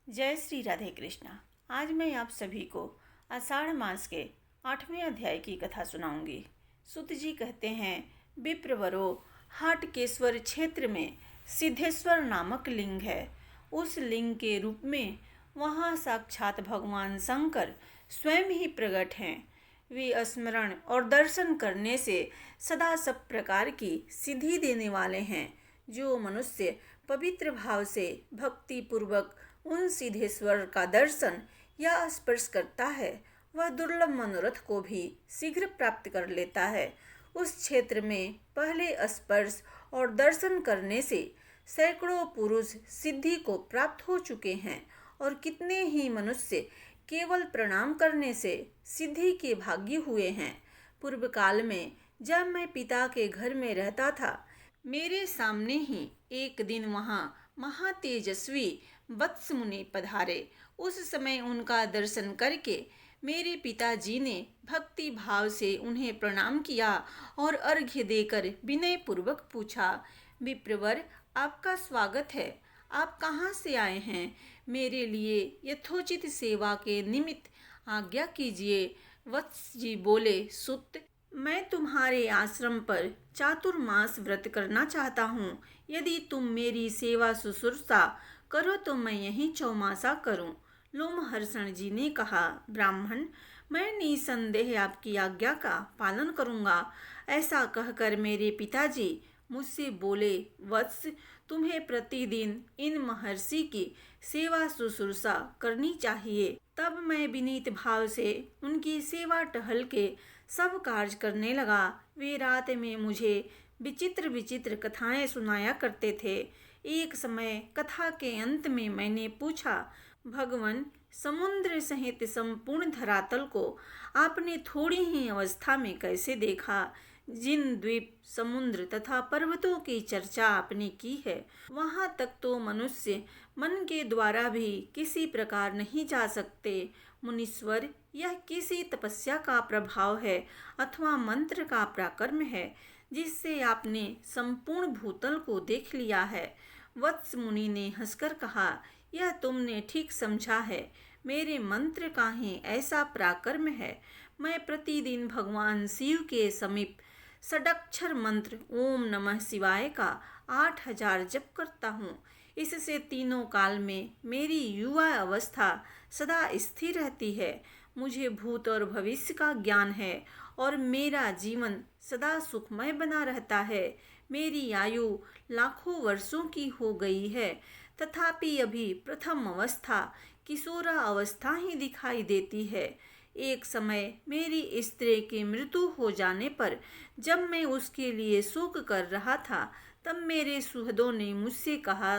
जय श्री राधे कृष्णा। आज मैं आप सभी को आषाढ़ मास के 8वें अध्याय की कथा सुनाऊंगी। सुत जी कहते हैं, विप्रवरो हाटकेश्वर क्षेत्र में सिद्धेश्वर नामक लिंग है। उस लिंग के रूप में वहाँ साक्षात भगवान शंकर स्वयं ही प्रकट हैं। वे स्मरण और दर्शन करने से सदा सब प्रकार की सिद्धि देने वाले हैं। जो मनुष्य पवित्र भाव से भक्ति पूर्वक उन सिद्धेश्वर का दर्शन या स्पर्श करता है, वह दुर्लभ मनोरथ को भी शीघ्र प्राप्त कर लेता है। उस क्षेत्र में पहले स्पर्श और दर्शन करने से सैकड़ों पुरुष सिद्धि को प्राप्त हो चुके हैं और कितने ही मनुष्य केवल प्रणाम करने से सिद्धि के भागी हुए हैं। पूर्व काल में जब मैं पिता के घर में रहता था, मेरे सामने ही एक दिन वहाँ महातेजस्वी वत्स मुनि पधारे। उस समय उनका दर्शन करके मेरे पिताजी ने भक्ति भाव से उन्हें प्रणाम किया और अर्घ्य देकर विनय पूर्वक पूछा, विप्रवर, आपका स्वागत है। आप कहाँ से आए हैं? मेरे लिए यथोचित सेवा के निमित्त आज्ञा कीजिए। वत्स जी बोले, सुत, मैं तुम्हारे आश्रम पर चातुर्मास व्रत करना चाहता हूँ। यदि तुम मेरी सेवा शुश्रूषा करो तो मैं यही चौमासा करूं। लोमहर्षण जी ने कहा, ब्राह्मण, मैं निसंदेह आपकी आज्ञा का पालन करूंगा। ऐसा कहकर मेरे पिताजी मुझसे बोले, वत्स, तुम्हें प्रतिदिन इन महर्षि की सेवा शुश्रूषा करनी चाहिए। तब मैं विनीत भाव से उनकी सेवा टहल के सब कार्य करने लगा। वे रात में मुझे विचित्र विचित्र कथाएं सुनाया करते थे। एक समय कथा के अंत में मैंने पूछा, भगवान, समुद्र सहित संपूर्ण धरातल को आपने थोड़ी ही अवस्था में कैसे देखा? जिन द्वीप, समुद्र तथा पर्वतों की चर्चा आपने की है, वहां तक तो मनुष्य मन के द्वारा भी किसी प्रकार नहीं जा सकते। मुनीश्वर, यह किसी तपस्या का प्रभाव है अथवा मंत्र का पराक्रम है जिससे आपने संपूर्ण भूतल को देख लिया है। वत्स मुनि ने हंसकर कहा, यह तुमने ठीक समझा है। मेरे मंत्र का ही ऐसा पराक्रम है। मैं प्रतिदिन भगवान शिव के समीप षडक्षर मंत्र ओम नमः शिवाय का 8000 जप करता हूँ। इससे तीनों काल में मेरी युवा अवस्था सदा स्थिर रहती है। मुझे भूत और भविष्य का ज्ञान है और मेरा जीवन सदा सुखमय बना रहता है। मेरी आयु लाखों वर्षों की हो गई है, तथापि अभी प्रथम अवस्था किशोरा अवस्था ही दिखाई देती है। एक समय मेरी स्त्री की मृत्यु हो जाने पर जब मैं उसके लिए शोक कर रहा था, तब मेरे सुहृदों ने मुझसे कहा,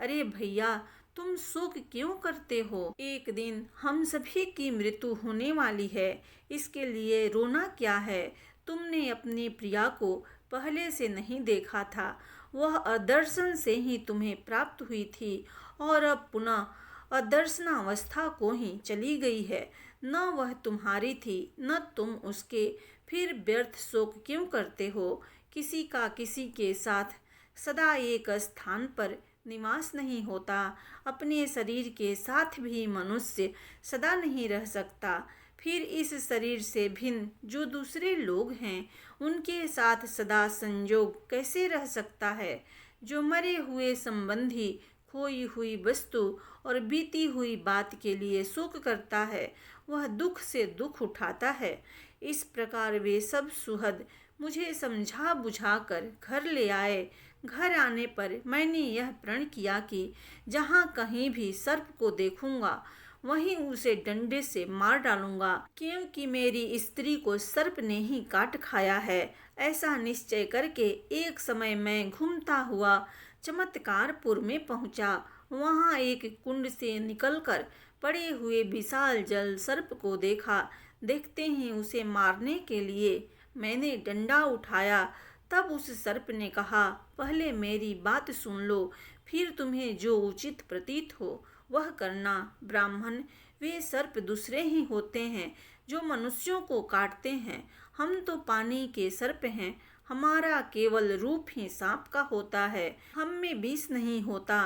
अरे भैया, तुम शोक क्यों करते हो? एक दिन हम सभी की मृत्यु होने वाली है, इसके लिए रोना क्या है? तुमने अपनी प्रिया को पहले से नहीं देखा था, वह अदर्शन से ही तुम्हें प्राप्त हुई थी और अब पुनः अदर्शनावस्था को ही चली गई है। न वह तुम्हारी थी न तुम उसके, फिर व्यर्थ शोक क्यों करते हो? किसी का किसी के साथ सदा एक स्थान पर निवास नहीं होता। अपने शरीर के साथ भी मनुष्य सदा नहीं रह सकता। फिर इस शरीर से भिन्न जो दूसरे लोग हैं, उनके साथ सदा संयोग कैसे रह सकता है? जो मरे हुए संबंधी, खोई हुई वस्तु और बीती हुई बात के लिए शोक करता है, वह दुख से दुख उठाता है। इस प्रकार वे सब सुहृद मुझे समझा बुझाकर घर ले आए। घर आने पर मैंने यह प्रण किया कि जहाँ कहीं भी सर्प को देखूंगा वहीं उसे डंडे से मार डालूंगा, क्योंकि मेरी स्त्री को सर्प ने ही काट खाया है। ऐसा निश्चय करके एक समय मैं घूमता हुआ चमत्कारपुर में पहुंचा। वहां एक कुंड से निकलकर पड़े हुए विशाल जल सर्प को देखा। देखते ही उसे मारने के लिए मैंने डंडा उठाया। तब उस सर्प ने कहा, पहले मेरी बात सुन लो, फिर तुम्हें जो उचित प्रतीत हो वह करना। ब्राह्मण, वे सर्प दूसरे ही होते हैं जो मनुष्यों को काटते हैं। हम तो पानी के सर्प हैं। हमारा केवल रूप ही सांप का होता है। हम में विष नहीं होता।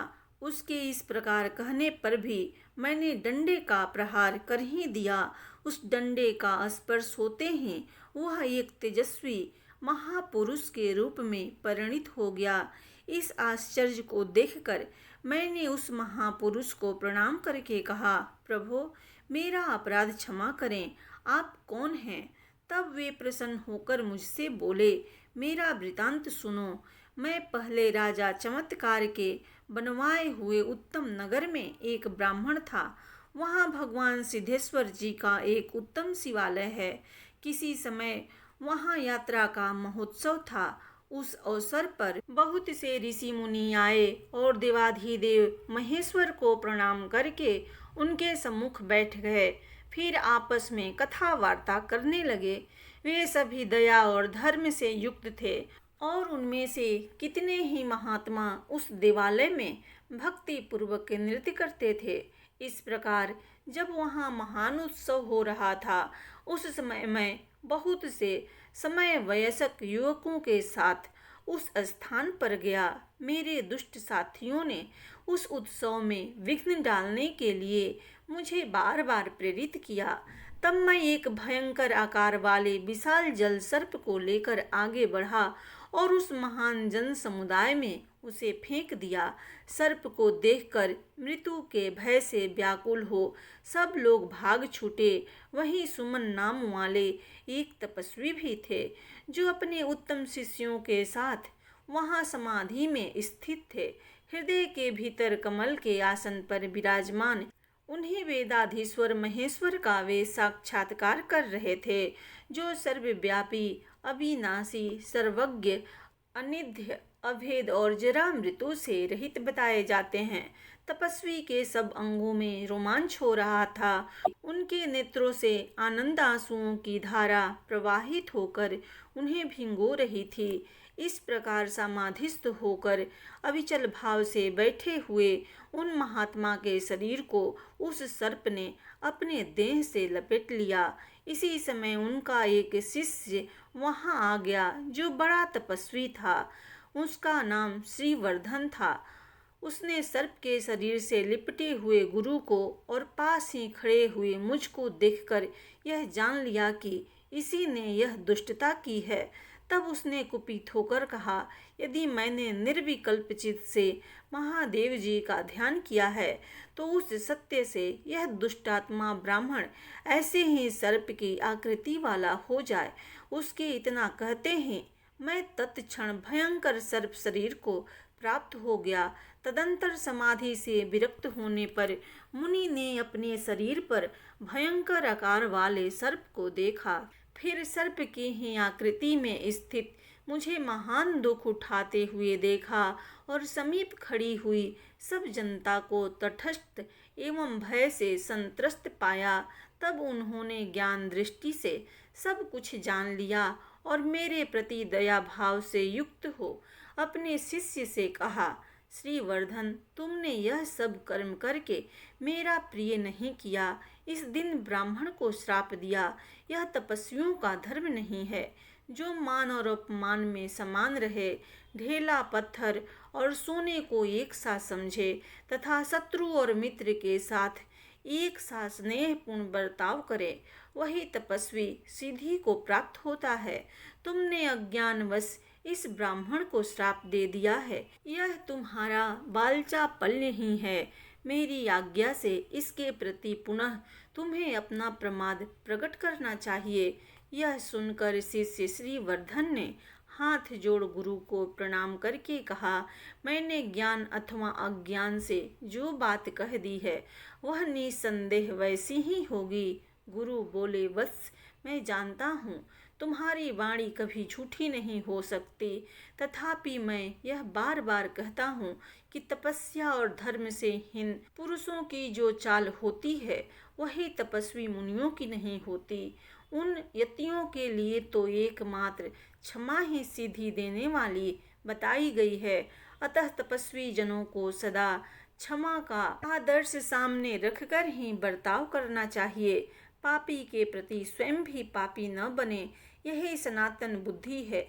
उसके इस प्रकार कहने पर भी मैंने डंडे का प्रहार कर ही दिया। उस डंडे का स्पर्श होते ही वह एक तेजस्वी महापुरुष के रूप में परिणित हो गया। इस आश्चर्य को देखकर मैंने उस महापुरुष को प्रणाम करके कहा, प्रभो, मेरा अपराध क्षमा करें, आप कौन हैं? तब वे प्रसन्न होकर मुझसे बोले, मेरा वृतांत सुनो। मैं पहले राजा चमत्कार के बनवाए हुए उत्तम नगर में एक ब्राह्मण था। वहाँ भगवान सिद्धेश्वर जी का एक उत्तम शिवालय है। किसी समय वहाँ यात्रा का महोत्सव था। उस अवसर पर बहुत से ऋषि मुनि आए और देवाधिदेव महेश्वर को प्रणाम करके उनके सम्मुख बैठ गए। फिर आपस में कथा वार्ता करने लगे। वे सभी दया और धर्म से युक्त थे और उनमें से कितने ही महात्मा उस देवालय में भक्ति पूर्वक नृत्य करते थे। इस प्रकार जब वहाँ महान उत्सव हो रहा था, उस समय मैं बहुत से समय वयस्क युवकों के साथ उस स्थान पर गया। मेरे दुष्ट साथियों ने उस उत्सव में विघ्न डालने के लिए मुझे बार बार प्रेरित किया। तब मैं एक भयंकर आकार वाले विशाल जल सर्प को लेकर आगे बढ़ा और उस महान जन समुदाय में उसे फेंक दिया। सर्प को देखकर मृत्यु के भय से व्याकुल हो सब लोग भाग छूटे। वहीं सुमन नाम वाले एक तपस्वी भी थे, जो अपने उत्तम शिष्यों के साथ वहाँ समाधि में स्थित थे। हृदय के भीतर कमल के आसन पर विराजमान उन्हीं वेदाधीश्वर महेश्वर का वे साक्षात्कार कर रहे थे, जो सर्वव्यापी, अविनाशी, सर्वज्ञ, अनिध्य, अभेद और जरा मृत्यु से रहित बताए जाते हैं। तपस्वी के सब अंगों में रोमांच हो रहा था। उनके नेत्रों से आनंद आंसुओं की धारा प्रवाहित होकर उन्हें भिंगो रही थी। इस प्रकार समाधिस्थ होकर अविचल भाव से बैठे हुए उन महात्मा के शरीर को उस सर्प ने अपने देह से लपेट लिया। इसी समय उनका एक शिष्य वहां आ गया, जो बड़ा तपस्वी था। उसका नाम श्रीवर्धन था। उसने सर्प के शरीर से लिपटे हुए गुरु को और पास ही खड़े हुए मुझको देखकर यह जान लिया कि इसी ने यह दुष्टता की है। तब उसने कुपित होकर कहा, यदि मैंने निर्विकल्प चित्त से महादेव जी का ध्यान किया है, तो उस सत्य से यह दुष्टात्मा ब्राह्मण ऐसे ही सर्प की आकृति वाला हो जाए। उसके इतना कहते ही मैं तत्क्षण भयंकर सर्प शरीर को प्राप्त हो गया। तदंतर समाधि से विरक्त होने पर मुनि ने अपने शरीर पर भयंकर आकार वाले सर्प को देखा। फिर सर्प की ही आकृति में स्थित मुझे महान दुख उठाते हुए देखा और समीप खड़ी हुई सब जनता को तटस्थ एवं भय से संत्रस्त पाया। तब उन्होंने ज्ञान दृष्टि से सब कुछ जान लिया और मेरे प्रति दया भाव से युक्त हो अपने शिष्य से कहा, श्रीवर्धन, तुमने यह सब कर्म करके मेरा प्रिय नहीं किया। इस दिन ब्राह्मण को श्राप दिया। यह तपस्वियों का धर्म नहीं है, जो मान और अपमान में समान रहे, ढेला पत्थर और सोने को एक साथ समझे तथा शत्रु और मित्र के साथ एक साथ स्नेहपूर्ण बर्ताव करे, वही तपस्वी सिद्धि को प्राप्त होता है। तुमने अज्ञानवश इस ब्राह्मण को श्राप दे दिया है। यह तुम्हारा बालचापल्य ही है। मेरी आज्ञा से इसके प्रति पुनः तुम्हें अपना प्रमाद प्रकट करना चाहिए। यह सुनकर शिष्य श्रीवर्धन ने हाथ जोड़ गुरु को प्रणाम करके कहा, मैंने ज्ञान अथवा अज्ञान से जो बात कह दी है वह निसंदेह वैसी ही होगी। गुरु बोले, वत्स, मैं जानता हूँ तुम्हारी वाणी कभी झूठी नहीं हो सकती, तथापि मैं यह बार बार कहता हूँ कि तपस्या और धर्म से हीन पुरुषों की जो चाल होती है वही तपस्वी मुनियों की नहीं होती। उन यतियों के लिए तो एकमात्र क्षमा ही सिद्धि देने वाली बताई गई है। अतः तपस्वी जनों को सदा क्षमा का आदर्श सामने रखकर ही बर्ताव करना चाहिए। पापी के प्रति स्वयं भी पापी न बने, यही सनातन बुद्धि है।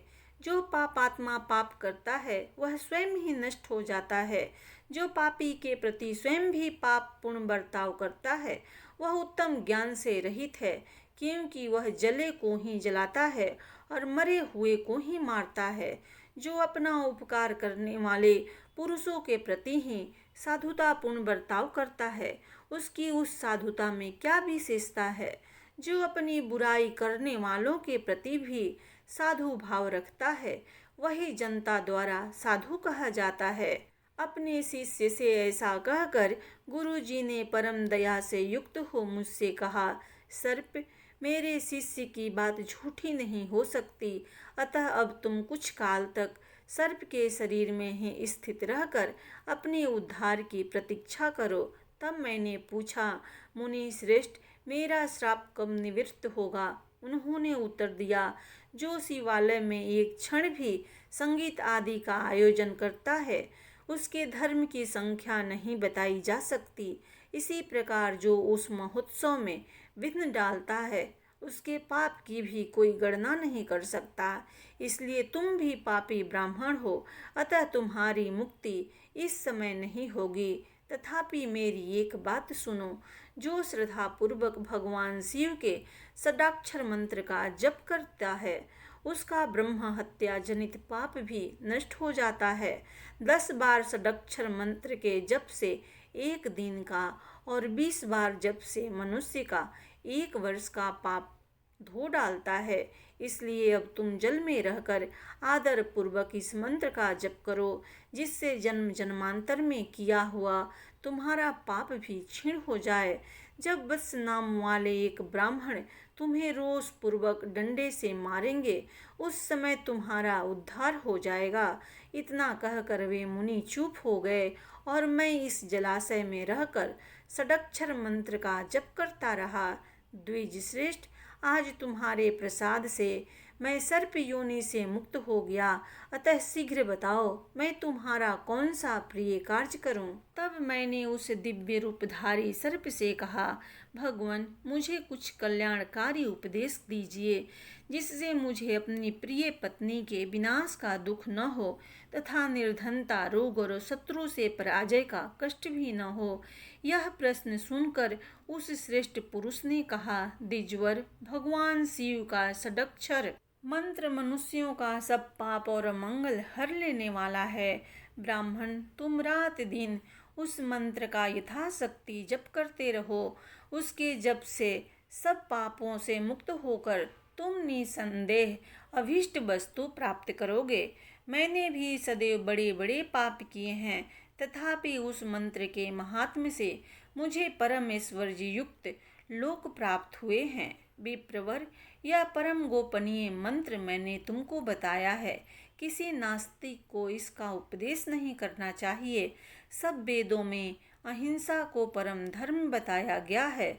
जो पापात्मा पाप करता है वह स्वयं ही नष्ट हो जाता है। जो पापी के प्रति स्वयं भी पाप पूर्ण बर्ताव करता है वह उत्तम ज्ञान से रहित है, क्योंकि वह जले को ही जलाता है और मरे हुए को ही मारता है। जो अपना उपकार करने वाले पुरुषों के प्रति ही साधुतापूर्ण बर्ताव करता है, उसकी उस साधुता में क्या विशेषता है। जो अपनी बुराई करने वालों के प्रति भी साधु भाव रखता है, वही जनता द्वारा साधु कहा जाता है। अपने शिष्य से ऐसा कहकर गुरुजी ने परम दया से युक्त हो मुझसे कहा, सर्प, मेरे शिष्य की बात झूठी नहीं हो सकती, अतः अब तुम कुछ काल तक सर्प के शरीर में ही स्थित रहकर अपने उद्धार की प्रतीक्षा करो। तब मैंने पूछा, मुनि श्रेष्ठ, मेरा श्राप कब निवृत्त होगा? उन्होंने उत्तर दिया, जो शिवालय में एक क्षण भी संगीत आदि का आयोजन करता है, उसके धर्म की संख्या नहीं बताई जा सकती। इसी प्रकार जो उस महोत्सव में विघ्न डालता है, उसके पाप की भी कोई गणना नहीं कर सकता। इसलिए तुम भी पापी ब्राह्मण हो, अतः तुम्हारी मुक्ति इस समय नहीं होगी। तथापि मेरी एक बात सुनो, जो श्रद्धापूर्वक भगवान शिव के षडाक्षर मंत्र का जप करता है, उसका ब्रह्म हत्या जनित पाप भी नष्ट हो जाता है। 10 बार षडाक्षर मंत्र के जप से 1 दिन का और 20 बार जप से मनुष्य का 1 वर्ष का पाप धो डालता है। इसलिए अब तुम जल में रहकर आदर पूर्वक इस मंत्र का जप करो, जिससे जन्म जन्मांतर में किया हुआ तुम्हारा पाप भी क्षीण हो जाए। जब वत्स नाम वाले एक ब्राह्मण तुम्हें रोष पूर्वक डंडे से मारेंगे, उस समय तुम्हारा उद्धार हो जाएगा। इतना कहकर वे मुनि चुप हो गए और मैं इस जलाशय में रहकर षडाक्षर मंत्र का जप करता रहा। द्विज श्रेष्ठ, आज तुम्हारे प्रसाद से मैं सर्प योनि से मुक्त हो गया, अतः शीघ्र बताओ मैं तुम्हारा कौन सा प्रिय कार्य करूं। तब मैंने उस दिव्य रूपधारी सर्प से कहा, भगवान, मुझे कुछ कल्याणकारी उपदेश दीजिए, जिससे मुझे अपनी प्रिय पत्नी के विनाश का दुख न हो तथा निर्धनता, रोग और शत्रु से पराजय का कष्ट भी न हो। यह प्रश्न सुनकर उस श्रेष्ठ पुरुष ने कहा, द्विजवर, भगवान शिव का षडाक्षर मंत्र मनुष्यों का सब पाप और मंगल हर लेने वाला है। ब्राह्मण, तुम रात दिन उस मंत्र का यथाशक्ति जप करते रहो। उसके जप से सब पापों से मुक्त होकर तुम निसंदेह अभीष्ट वस्तु प्राप्त करोगे। मैंने भी सदैव बड़े बड़े पाप किए हैं, तथापि उस मंत्र के महात्म्य से मुझे परम ऐश्वर्य युक्त लोक प्राप्त हुए हैं। विप्रवर, यह परम गोपनीय मंत्र मैंने तुमको बताया है। किसी नास्तिक को इसका उपदेश नहीं करना चाहिए। सब वेदों में अहिंसा को परम धर्म बताया गया है।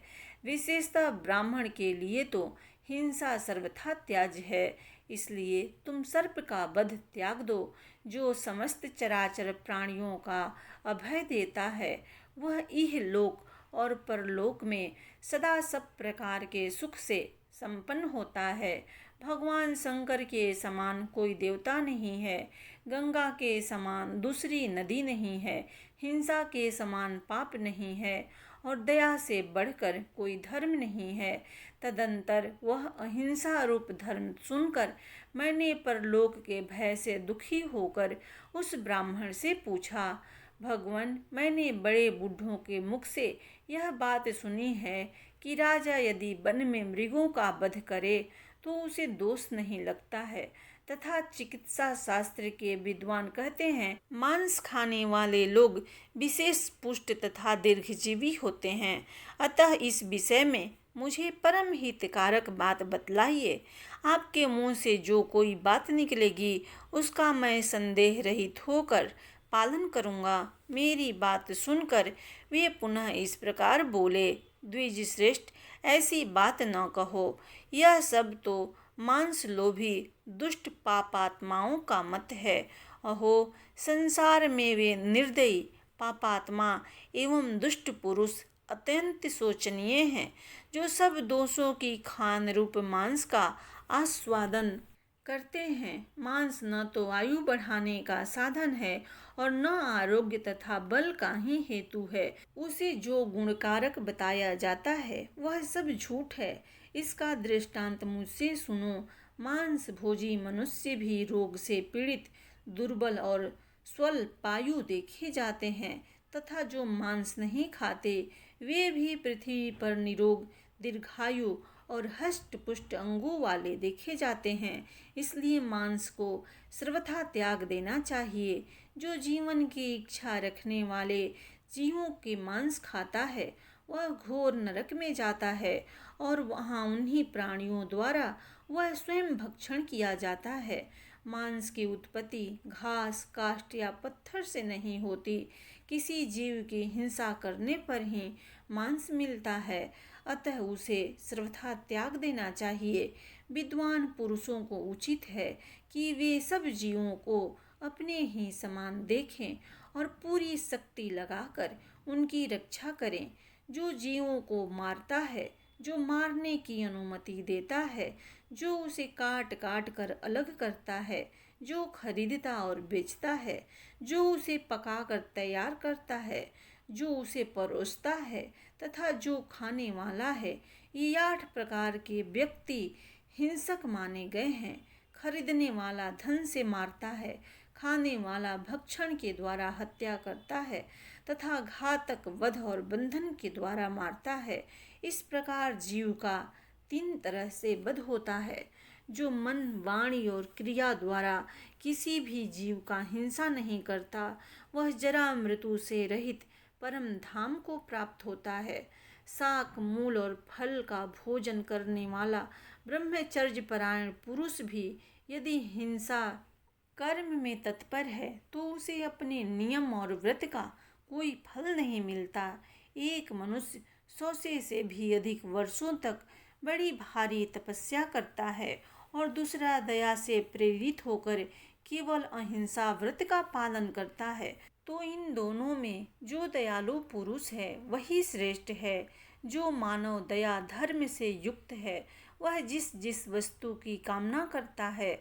विशेषतः ब्राह्मण के लिए तो हिंसा सर्वथा त्याज्य है। इसलिए तुम सर्प का वध त्याग दो, जो समस्त चराचर प्राणियों का अभय देता है। वह इह लोक और परलोक में सदा सब प्रकार के सुख से संपन्न होता है। भगवान शंकर के समान कोई देवता नहीं है, गंगा के समान दूसरी नदी नहीं है, हिंसा के समान पाप नहीं है और दया से बढ़कर कोई धर्म नहीं है। तदंतर वह अहिंसा रूप धर्म सुनकर मैंने परलोक के भय से दुखी होकर उस ब्राह्मण से पूछा, भगवान, मैंने बड़े बूढ़ों के मुख से यह बात सुनी है कि राजा यदि वन में मृगों का वध करे तो उसे दोष नहीं लगता है, तथा चिकित्सा शास्त्र के विद्वान कहते हैं मांस खाने वाले लोग विशेष पुष्ट तथा दीर्घजीवी होते हैं। अतः इस विषय में मुझे परम हितकारक बात बतलाइए। आपके मुंह से जो कोई बात निकलेगी उसका मैं संदेह रहित होकर पालन करूँगा। मेरी बात सुनकर वे पुनः इस प्रकार बोले, द्विज श्रेष्ठ, ऐसी बात न कहो। यह सब तो मांस लोभी दुष्ट पापात्माओं का मत है। अहो, संसार में वे निर्दयी पापात्मा एवं दुष्ट पुरुष अत्यंत शोचनीय हैं, जो सब दोषों की खान रूप मांस का आस्वादन करते हैं। मांस न तो आयु बढ़ाने का साधन है और न आरोग्य तथा बल का ही हेतु है। उसे जो गुणकारक बताया जाता है वह सब झूठ है। इसका दृष्टांत मुझसे सुनो। मांस भोजी मनुष्य भी रोग से पीड़ित, दुर्बल और स्वल्पायु देखे जाते हैं तथा जो मांस नहीं खाते वे भी पृथ्वी पर निरोग, दीर्घायु और हष्ट पुष्ट अंगों वाले देखे जाते हैं। इसलिए मांस को सर्वथा त्याग देना चाहिए। जो जीवन की इच्छा रखने वाले जीवों के मांस खाता है वह घोर नरक में जाता है और वहाँ उन्हीं प्राणियों द्वारा वह स्वयं भक्षण किया जाता है। मांस की उत्पत्ति घास, काष्ठ या पत्थर से नहीं होती। किसी जीव की हिंसा करने पर ही मांस मिलता है, अतः उसे सर्वथा त्याग देना चाहिए। विद्वान पुरुषों को उचित है कि वे सब जीवों को अपने ही समान देखें और पूरी शक्ति लगाकर उनकी रक्षा करें। जो जीवों को मारता है, जो मारने की अनुमति देता है, जो उसे काट काट कर अलग करता है, जो खरीदता और बेचता है, जो उसे पकाकर तैयार करता है, जो उसे परोसता है तथा जो खाने वाला है, ये 8 प्रकार के व्यक्ति हिंसक माने गए हैं। खरीदने वाला धन से मारता है, खाने वाला भक्षण के द्वारा हत्या करता है तथा घातक वध और बंधन के द्वारा मारता है। इस प्रकार जीव का 3 तरह से वध होता है। जो मन, वाणी और क्रिया द्वारा किसी भी जीव का हिंसा नहीं करता वह जरा मृत्यु से रहित परम धाम को प्राप्त होता है। शाक, मूल और फल का भोजन करने वाला ब्रह्मचर्य परायण पुरुष भी यदि हिंसा कर्म में तत्पर है तो उसे अपने नियम और व्रत का कोई फल नहीं मिलता। एक मनुष्य 100 से भी अधिक वर्षों तक बड़ी भारी तपस्या करता है और दूसरा दया से प्रेरित होकर केवल अहिंसा व्रत का पालन करता है, तो इन दोनों में जो दयालु पुरुष है वही श्रेष्ठ है। जो मानव दया धर्म से युक्त है वह जिस जिस वस्तु की कामना करता है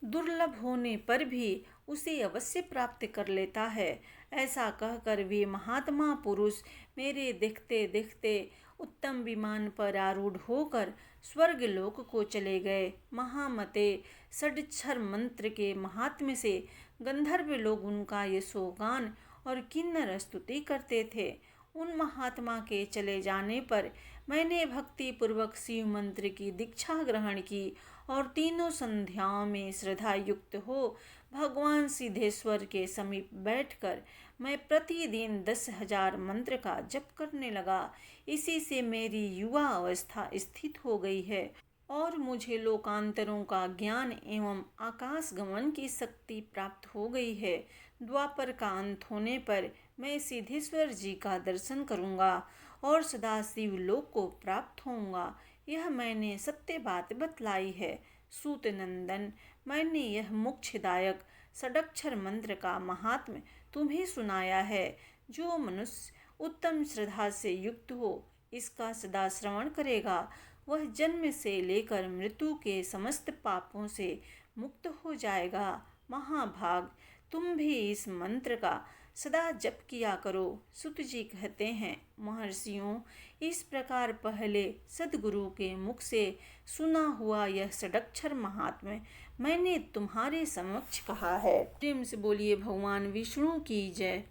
दुर्लभ होने पर भी उसे अवश्य प्राप्त कर लेता है। ऐसा कहकर वे महात्मा पुरुष मेरे देखते देखते उत्तम विमान पर आरूढ़ होकर स्वर्ग लोक को चले गए। महामते, षडक्षर मंत्र के महात्म्य से गंधर्व लोग उनका यशोगान और किन्नर स्तुति करते थे। उन महात्मा के चले जाने पर मैंने भक्ति पूर्वक शिव मंत्र की दीक्षा ग्रहण की और तीनों संध्याओं में श्रद्धा युक्त हो भगवान सिद्धेश्वर के समीप बैठकर मैं प्रतिदिन 10,000 मंत्र का जप करने लगा। इसी से मेरी युवा अवस्था स्थित हो गई है और मुझे लोकांतरों का ज्ञान एवं आकाश गमन की शक्ति प्राप्त हो गई है। द्वापर का अंत होने पर मैं सिद्धेश्वर जी का दर्शन करूंगा और सदाशिव लोक को प्राप्त होऊंगा। यह मैंने सत्य बात बतलाई है। सूत नंदन, मैंने यह मोक्षदायक षडक्षर मंत्र का महात्म्य तुम्हें सुनाया है। जो मनुष्य उत्तम श्रद्धा से युक्त हो इसका सदा श्रवण करेगा वह जन्म से लेकर मृत्यु के समस्त पापों से मुक्त हो जाएगा। महाभाग, तुम भी इस मंत्र का सदा जप किया करो। सुत जी कहते हैं, महर्षियों, इस प्रकार पहले सद्गुरु के मुख से सुना हुआ यह षडक्षर महात्म्य मैंने तुम्हारे समक्ष कहा है। प्रेम से बोलिए भगवान विष्णु की जय।